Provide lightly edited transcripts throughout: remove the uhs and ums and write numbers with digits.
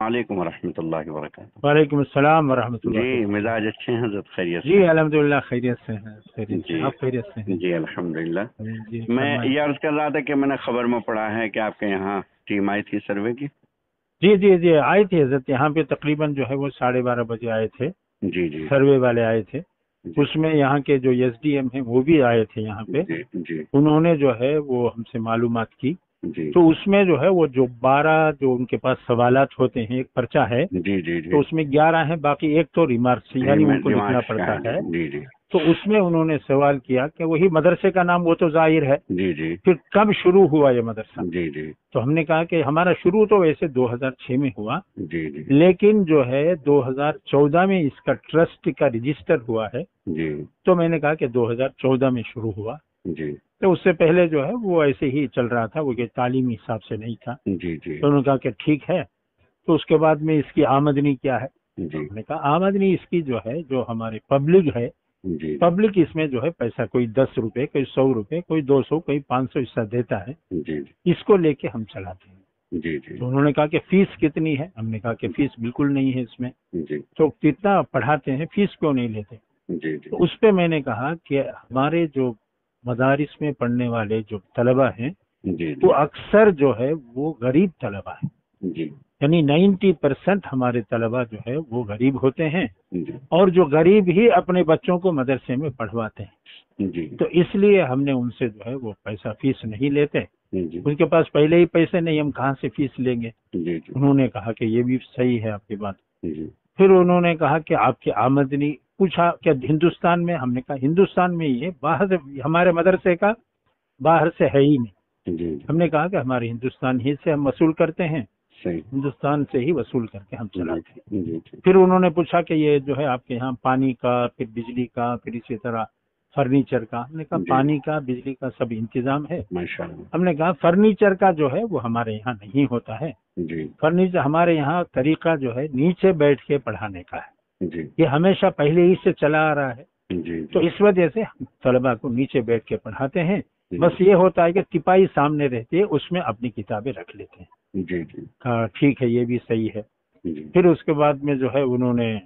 वालेकुम वरहमतुल्लाहि वबरकातुहू। वालेकुम अस्सलाम वरहमतुल्लाह। जी, मिजाज अच्छे हैं हज़रत, खैरियत जी से? अल्हम्दुलिल्लाह खैरियत से हैं, खैरियत से। जी आप खैरियत से हैं? जी, अल्हम्दुलिल्लाह। जी मैं फरमाएं। ये अर्ज़ कर रहा था कि मैंने खबर में पढ़ा है कि आपके यहाँ टीम आई थी सर्वे की। जी जी जी आए थे हजरत, यहाँ पे तकरीबन जो है वो 12:30 बजे आए थे। जी जी सर्वे वाले आए थे। जी उसमें यहाँ के जो एसडीएम हैं वो भी आए थे यहाँ पे। जी जी उन्होंने जो है वो हमसे मालूमात की। जी तो उसमें जो है वो जो 12 जो उनके पास सवालात होते हैं, एक पर्चा है जी जी तो जी उसमें 11 हैं, बाकी एक तो रिमार्क्स यानी उनको दिमाग लिखना का पड़ता है। है। जी जी तो उसमें उन्होंने सवाल किया कि वही मदरसे का नाम वो तो जाहिर है, जी जी फिर कब शुरू हुआ ये मदरसा। जी जी तो हमने कहा कि हमारा शुरू तो वैसे 2006 में हुआ, जी जी लेकिन जो है 2014 में इसका ट्रस्ट का रजिस्टर हुआ है। जी तो मैंने कहा कि 2014 में शुरू हुआ। जी तो उससे पहले जो है वो ऐसे ही चल रहा था, वो कि तालीमी हिसाब से नहीं था। जी जी तो उन्होंने कहा कि ठीक है। तो उसके बाद में इसकी आमदनी क्या है। तो जी हमने कहा आमदनी इसकी जो है, जो हमारे पब्लिक है, जी पब्लिक इसमें जो है पैसा कोई 10 रुपए, कोई 100 रुपए, कोई 200, कोई 500 हिस्सा देता है, जी इसको लेके हम चलाते हैं। जी जी तो उन्होंने कहा कि फीस कितनी है। हमने कहा कि फीस बिल्कुल नहीं है इसमें। जी तो कितना पढ़ाते हैं, फीस क्यों नहीं लेते। जी तो उस पे मैंने कहा कि हमारे जो मदारिस में पढ़ने वाले जो तलबा हैं जी वो जी अक्सर जो है वो गरीब तलबा है। जी यानी 90% हमारे तलबा जो है वो गरीब होते हैं, जी और जो गरीब ही अपने बच्चों को मदरसे में पढ़वाते हैं। जी तो इसलिए हमने उनसे जो है वो पैसा फीस नहीं लेते। जी उनके पास पहले ही पैसे नहीं, हम कहाँ से फीस लेंगे। जी जी उन्होंने कहा कि ये भी सही है आपकी बात। जी फिर उन्होंने कहा कि आपकी आमदनी, पूछा क्या हिंदुस्तान में। हमने कहा हिंदुस्तान में ही है, बाहर से हमारे मदरसे का बाहर से है ही नहीं। जी हमने कहा कि हमारे हिंदुस्तान ही से हम वसूल करते हैं, सही। हिंदुस्तान से ही वसूल करके हम जी चलाते हैं। जी जी फिर उन्होंने पूछा कि ये जो है आपके यहाँ पानी का, फिर बिजली का, फिर इसी तरह फर्नीचर का। हमने कहा जी पानी का, बिजली का सब इंतजाम है। माशाअल्लाह। हमने कहा फर्नीचर का जो है वो हमारे यहाँ नहीं होता है। जी फर्नीचर हमारे यहाँ तरीका जो है नीचे बैठ के पढ़ाने का है, जी ये हमेशा पहले ही से चला आ रहा है। जी तो जी इस वजह से हम तलबा को नीचे बैठ के पढ़ाते हैं। जी बस ये होता है कि तिपाही सामने रहती है, उसमें अपनी किताबें रख लेते हैं। जी जी हाँ ठीक है, ये भी सही है। जी। फिर उसके बाद में जो है उन्होंने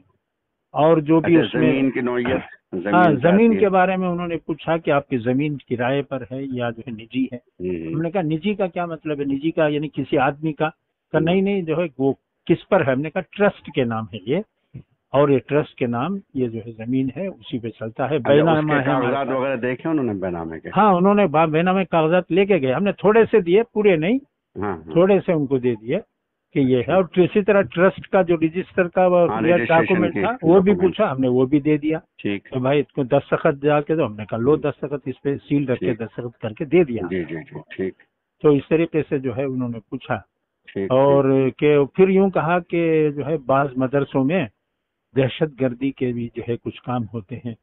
और जो भी अच्छा, उसमें, जमीन की नौयत, हाँ जमीन क्या जमीन थी? के बारे में उन्होंने पूछा कि आपकी जमीन किराए पर है या जो है निजी है। हम्म, हमने कहा निजी का क्या मतलब है, निजी का यानी किसी आदमी का। हम्म। नहीं नहीं, जो है वो किस पर है। हमने कहा ट्रस्ट के नाम है ये, और ये ट्रस्ट के नाम ये जो है जमीन है उसी पे चलता है, अच्छा, उसके बैनामा है हमारे कागजात पास। वगैरह देखे उन्होंने बैनामे के? हाँ उन्होंने बैनामे कागजात लेके गए, हमने थोड़े से दिए, पूरे नहीं, हाँ हाँ। थोड़े से उनको दे दिए कि ये है। अच्छा। और इसी तरह ट्रस्ट का जो रजिस्टर का हाँ, क्लियर रजिस्ट्रेशन डॉक्यूमेंट की था वो भी डॉक्यूमेंट। पूछा, हमने वो भी दे दिया। ठीक। तो भाई इसको दस्तखत जाके दो। हमने कहा लो दस्तखत, इस पे सील रख के ठीक। दस्तखत करके दे दिया जी हमने। जी जी। ठीक तो इस तरीके से जो है उन्होंने पूछा। ठीक ठीक। और के फिर यूं कहा कि जो है बाज मदरसों में दहशत गर्दी के भी जो है कुछ काम होते हैं।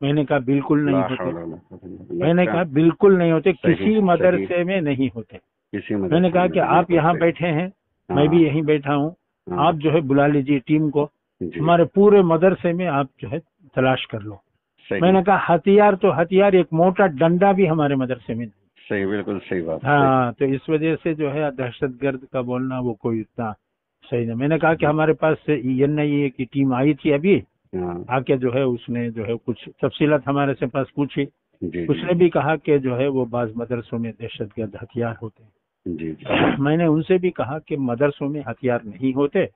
मैंने कहा बिल्कुल नहीं ला होते। हौला वला कुव्वता इल्ला बिल्लाह। मैंने लगता कहा बिल्कुल नहीं होते, सही किसी सही। मदरसे में नहीं होते। किसी मैंने मदरसे कहा में कि नहीं, आप बिल्कुल यहाँ सही। बैठे हैं, मैं हाँ भी यहीं बैठा हूँ, हाँ। आप जो है बुला लीजिए टीम को, जी। हमारे पूरे मदरसे में आप जो है तलाश कर लो। सही मैंने कहा हथियार तो हथियार, एक मोटा डंडा भी हमारे मदरसे में नहीं। सही, बिल्कुल सही बात, सही। हाँ तो इस वजह से जो है दहशतगर्द का बोलना वो कोई इतना सही नहीं। मैंने कहा कि हमारे पास एनआईए की टीम आई थी अभी, हाँ। आके जो है उसने जो है कुछ तफसीलात हमारे से पास पूछी। जी जी उसने भी कहा कि जो है वो बाज मदरसों में दहशतगर्द हथियार होते जी जी हैं। मैंने उनसे भी कहा कि मदरसों में हथियार नहीं होते,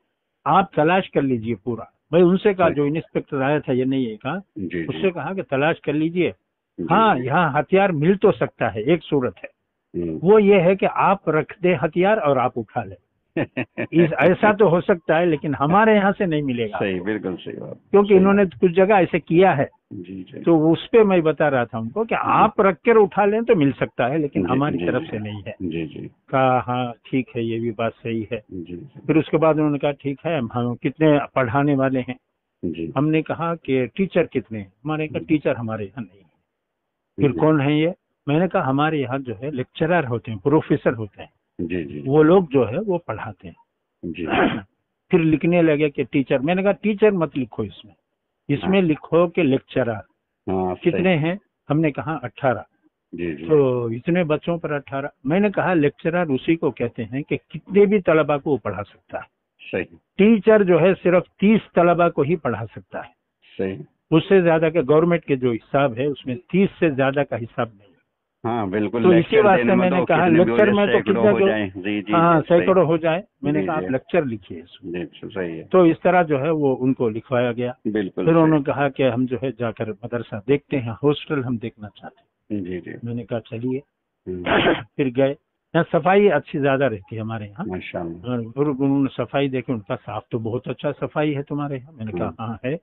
आप तलाश कर लीजिए पूरा। भाई उनसे कहा, सही। जो इंस्पेक्टर आया था ये नहीं है कहा, जी जी उससे कहा कि तलाश कर लीजिए। जी हाँ जी। यहाँ हथियार मिल तो सकता है, एक सूरत है, हम्म। वो ये है कि आप रख दे हथियार और आप उठा ले। इस ऐसा तो हो सकता है, लेकिन हमारे यहाँ से नहीं मिलेगा सही, आपको, बिल्कुल सही बात, क्योंकि सही इन्होंने बात। कुछ जगह ऐसे किया है। जी जी तो उस पे मैं बता रहा था उनको कि जी आप रख कर उठा लें तो मिल सकता है, लेकिन जी हमारी जी तरफ से जी नहीं है। जी जी कहा हाँ ठीक है, ये भी बात सही है। जी जी फिर उसके बाद उन्होंने कहा ठीक है, हम कितने पढ़ाने वाले हैं। जी हमने कहा कि टीचर कितने हैं। हमारे कहा टीचर हमारे यहाँ नहीं है। फिर जी कौन है ये। मैंने कहा हमारे यहाँ जो है लेक्चरर होते हैं, प्रोफेसर होते हैं, जी जी वो लोग जो है वो पढ़ाते जी। हैं। फिर लिखने लगे कि टीचर। मैंने कहा टीचर मत लिखो इसमें, हाँ इसमें लिखो कि लेक्चरर। हाँ, सही। कितने हैं। हमने कहा 18। जी जी तो इतने बच्चों पर 18। मैंने कहा लेक्चरर उसी को कहते हैं कि कितने भी तलबा को वो पढ़ा सकता है। सही टीचर जो है सिर्फ 30 तलबा को ही पढ़ा सकता है, सही। उससे ज्यादा के गवर्नमेंट के जो हिसाब है उसमें 30 से ज्यादा का हिसाब नहीं। हाँ बिल्कुल। तो इसी लेक्चर वास्ते देने में मैंने तो कहा कितने भी हो लेक्चर जाए, में तो सैकड़ों कितने हो जाए। जी जी हाँ जी, सही। सैकड़ों हो जाए, मैंने जी कहा जी आप लेक्चर लिखिए इसमें। जी, सही है। तो इस तरह जो है वो उनको लिखवाया गया। बिल्कुल फिर सही। उन्होंने कहा कि हम जो है जाकर मदरसा देखते हैं, हॉस्टल हम देखना चाहते जी जी। हैं। मैंने कहा चलिए। हम्म, फिर गए। यहाँ सफाई अच्छी ज्यादा रहती है हमारे यहाँ। माशाअल्लाह। और उन्होंने सफाई देखी, उनका साफ तो बहुत अच्छा सफाई है तुम्हारे यहाँ। मैंने कहा हाँ है।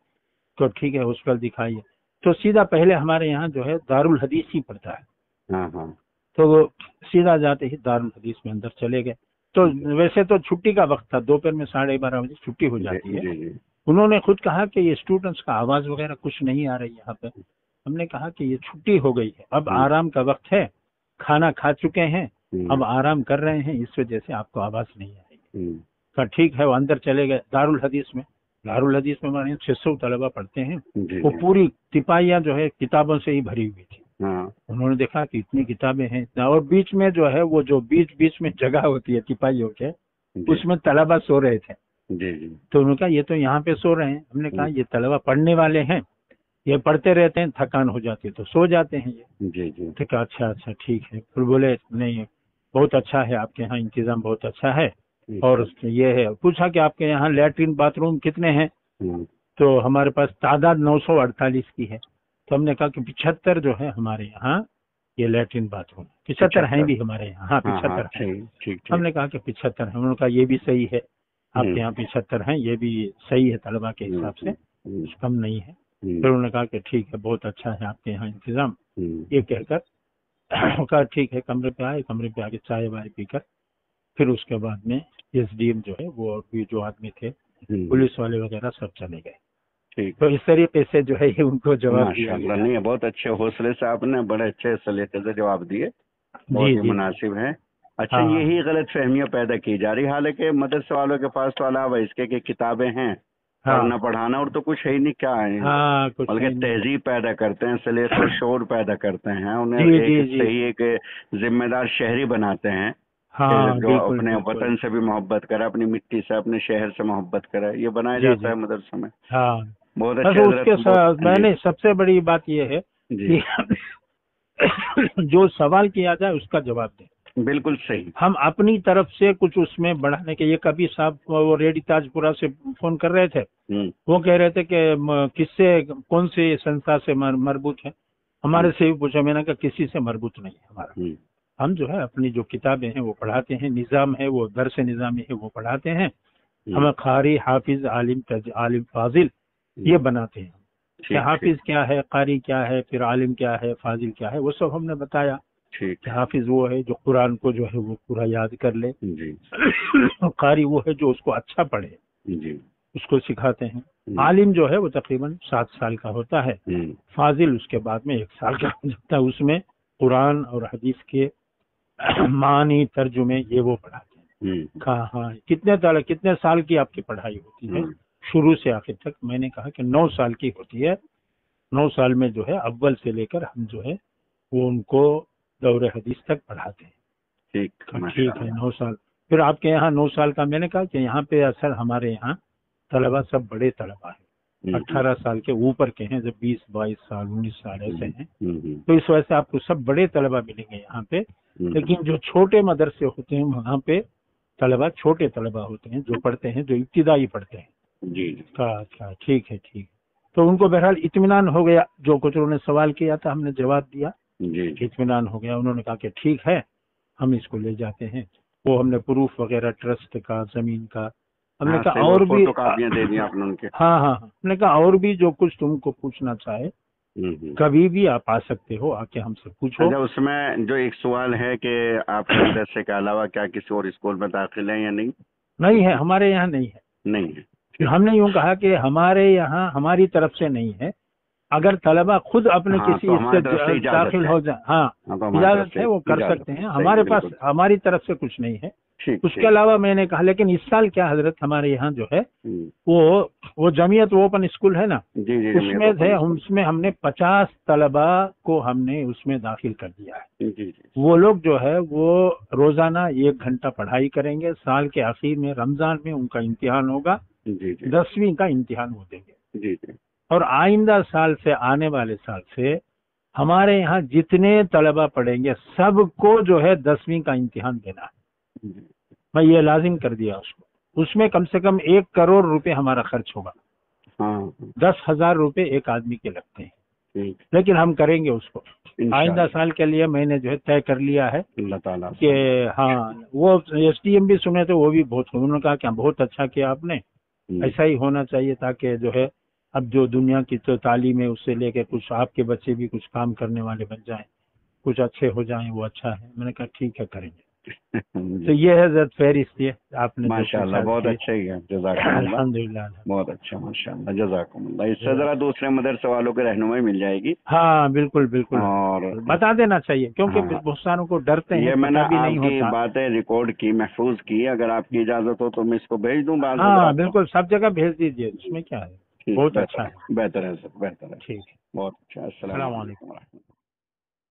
तो ठीक है हॉस्टल दिखाइए। तो सीधा पहले हमारे यहाँ जो है दारुल हदीस ही पड़ता है। हाँ हाँ। तो वो सीधा जाते ही दारुल हदीस में अंदर चले गए। तो वैसे तो छुट्टी का वक्त था, दोपहर में 12:30 बजे छुट्टी हो जी जाती है। जी जी। उन्होंने खुद कहा कि ये स्टूडेंट्स का आवाज वगैरह कुछ नहीं आ रही यहाँ पे। हमने कहा कि ये छुट्टी हो गई है, अब आराम का वक्त है, खाना खा चुके हैं, अब आराम कर रहे हैं, इस वजह से आपको आवाज नहीं आएगी। कहा ठीक है। वो अंदर चले गए दारुल हदीस में। दारुल हदीस में हमारे 600 तलबा पढ़ते हैं। जी वो जी। पूरी तिपाहियां जो है किताबों से ही भरी हुई थी। हाँ। उन्होंने देखा कि इतनी किताबें हैं, और बीच में जो है वो जो बीच बीच में जगह होती है तिपाहियों के, जी उसमें तलबा सो रहे थे। जी जी। तो उन्होंने कहा ये तो यहाँ पे सो रहे हैं। हमने कहा ये तलबा पढ़ने वाले हैं, ये पढ़ते रहते हैं, थकान हो जाती है तो सो जाते हैं ये। जी जी। तो कहा अच्छा अच्छा ठीक है। फिर बोले नहीं बहुत अच्छा है, आपके यहाँ इंतजाम बहुत अच्छा है। और ये है, पूछा कि आपके यहाँ लैट्रिन बाथरूम कितने हैं। तो हमारे पास तादाद 948 की है। तो हमने कहा कि 75 जो है हमारे यहाँ ये लैट्रिन बाथरूम, 75 हैं भी हमारे यहाँ। हाँ 75 है। ठीक ठीक। हमने कहा कि 75 है। उन्होंने कहा ये भी सही है, आपके यहाँ 75 हैं, ये भी सही है तलबा के हिसाब से, कुछ कम नहीं है। फिर उन्होंने कहा कि ठीक है बहुत अच्छा है आपके यहाँ इंतजाम। ये कहकर कहा ठीक है। कमरे पे आए, कमरे पे आके चाय वाय पीकर फिर उसके बाद में एसडीएम जो है वो और भी जो आदमी थे, पुलिस वाले वगैरह सब चले गए। ठीक। तो इस तरीके से जो है ये उनको जवाब दिया माशाअल्लाह। गया। नहीं, बहुत अच्छे हौसले से आपने बड़े अच्छे सलीके से जवाब दिए, बहुत जी ही जी मुनासिब है। अच्छा, हाँ यही गलत फहमियाँ पैदा की जा रही, हालांकि मदरसे वालों के पास तो अलावा इसके की किताबें हैं, पढ़ना हाँ पढ़ाना और तो कुछ है ही नहीं, क्या है, हाँ कुछ बल्कि नहीं। तहजीब पैदा करते हैं, सलीक़ा और शऊर पैदा करते हैं, उन्हें जी एक जी जी सही एक जिम्मेदार शहरी बनाते हैं कि हाँ जो बिल्कुल अपने बिल्कुल। वतन से भी मोहब्बत करे, अपनी मिट्टी से, अपने शहर से मोहब्बत करे, ये बनाया जी जाता जी है मदरसों में। हाँ। बहुत बस अच्छे हजरत, उसके बहुत। साथ जी मैंने सबसे बड़ी बात ये है जी। कि जो सवाल किया जाए उसका जवाब दें। बिल्कुल सही। हम अपनी तरफ से कुछ उसमें बढ़ाने के, ये कभी साहब वो रेडी ताजपुरा से फोन कर रहे थे, वो कह रहे थे कि किससे कौन सी संस्था से मरबूत है। हमारे से भी पूछा, मैंने कहा किसी से मरबूत नहीं है हमारा। हम जो है अपनी जो किताबें हैं वो पढ़ाते हैं, निज़ाम है वो दरस निज़ामी है वो पढ़ाते हैं। हमें कारी हाफिज आलिम आलिम फाजिल ये बनाते हैं कि हाफिज क्या है, कारी क्या है, फिर आलिम क्या है, फाजिल क्या है, वो सब हमने बताया। कि हाफिज वो है जो कुरान को जो है वो पूरा याद कर ले जी। कारी वो है जो उसको अच्छा पढ़े जी, उसको सिखाते हैं। आलिम जो है वो तकरीबन 7 साल का होता है। फाजिल उसके बाद में 1 साल का हो जाता है, उसमें कुरान और हदीस के मानी तर्जुमे ये वो पढ़ाते हैं। कहा हाँ कितने साल की आपकी पढ़ाई होती है? शुरू से आखिर तक। मैंने कहा कि 9 साल की होती है। 9 साल में जो है अव्वल से लेकर हम जो है वो उनको दौरे हदीस तक पढ़ाते हैं। ठीक है 9 साल। फिर आपके यहाँ 9 साल का, मैंने कहा कि यहाँ पे असल हमारे यहाँ तलबा सब बड़े तलबा है, 18 साल के ऊपर के हैं, जब 20-22 साल 19 साल ऐसे हैं। तो इस वजह से आपको सब बड़े तलबा मिलेंगे यहाँ पे। लेकिन जो छोटे मदरसे होते हैं वहाँ पे तलबा छोटे तलबा होते हैं, जो पढ़ते हैं, जो इब्तिदाई पढ़ते हैं जी। अच्छा ठीक है ठीक। तो उनको बहरहाल इत्मीनान हो गया, जो कुछ उन्होंने सवाल किया था हमने जवाब दिया, इत्मीनान हो गया। उन्होंने कहा कि ठीक है हम इसको ले जाते हैं। वो हमने प्रूफ वगैरह ट्रस्ट का, जमीन का, हमने कहा और भी दे दी आपने उनके। हाँ हाँ हमने कहा और भी जो कुछ तुमको पूछना चाहे कभी भी आप आ सकते हो, आके हमसे पूछो। अच्छा, उसमें जो एक सवाल है कि आपके मदरसे के अलावा क्या किसी और स्कूल में दाखिल है या नहीं? नहीं है, हमारे यहाँ नहीं है। नहीं है। हमने यूँ कहा कि हमारे यहाँ हमारी तरफ से नहीं है, अगर तलबा खुद अपने हाँ, किसी तो हमारी इससे तरफ से इजाजत दाखिल है। हो जाए, हाँ हाँ, तो हमारी तरफ इजाजत से है, वो कर इजाजत सकते हैं। है। हमारे सही, पास बिल्कुल। हमारी तरफ से कुछ नहीं है। ठीक, उसके ठीक। अलावा मैंने कहा, लेकिन इस साल क्या हजरत हमारे यहाँ जो है वो जमीयत ओपन स्कूल है ना, जी जी, उसमें जमीयत थे, ओपन स्कूल। उसमें हमने 50 तलबा को हमने उसमें दाखिल कर दिया है। जी जी वो लोग जो है वो रोजाना 1 घंटा पढ़ाई करेंगे। साल के आखिर में रमजान में उनका इम्तिहान होगा, जी जी 10वीं का इम्तिहान वो देंगे। जी जी और आइंदा साल से, आने वाले साल से हमारे यहाँ जितने तलबा पढ़ेंगे सबको जो है 10वीं का इम्तिहान देना है। जी। मैं ये लाजिम कर दिया उसको। उसमें कम से कम 1 करोड़ रुपए हमारा खर्च होगा। हाँ, 10,000 रुपए एक आदमी के लगते हैं, ठीक। लेकिन हम करेंगे उसको। आइंदा इंशाअल्लाह। साल के लिए मैंने जो है तय कर लिया है अल्लाह ताला कि हाँ, वो SDM भी सुने तो वो भी बहुत, उन्होंने कहा क्या बहुत अच्छा किया आपने, ऐसा ही होना चाहिए, ताकि जो है अब जो दुनिया की तो तालीम है उससे लेके कुछ आपके बच्चे भी कुछ काम करने वाले बन जाएं, कुछ अच्छे हो जाएं, वो अच्छा है। मैंने कहा ठीक है, करेंगे। तो जी। ये है जरा फहरिस्त ये आपने जो माशाअल्लाह, पूछा बहुत कि अच्छा ही है। जज़ाकमुल्लाह। अल्हम्दुलिल्लाह। बहुत अच्छा, माशाअल्लाह, जज़ाकमुल्लाह। इससे जरा दूसरे मदरसे वालों को रहनुमाई मिल जाएगी। हाँ बिल्कुल बिल्कुल, और बता देना चाहिए, क्योंकि हाँ, बहुत सारों को डरते हैं, ये मैंने पता भी नहीं आपकी होता। बातें रिकॉर्ड की, महफूज की। अगर आपकी इजाजत हो तो मैं इसको भेज दूं बाज़ हाँ हज़रात को। बिल्कुल, सब जगह भेज दीजिए, उसमें क्या है, ठीक, बहुत बेहतर अच्छा है, है। बेहतर है सर, बेहतर है। ठीक है, बहुत अच्छा। अस्सलाम अस्सलाम वालेकुम। वालेकुम।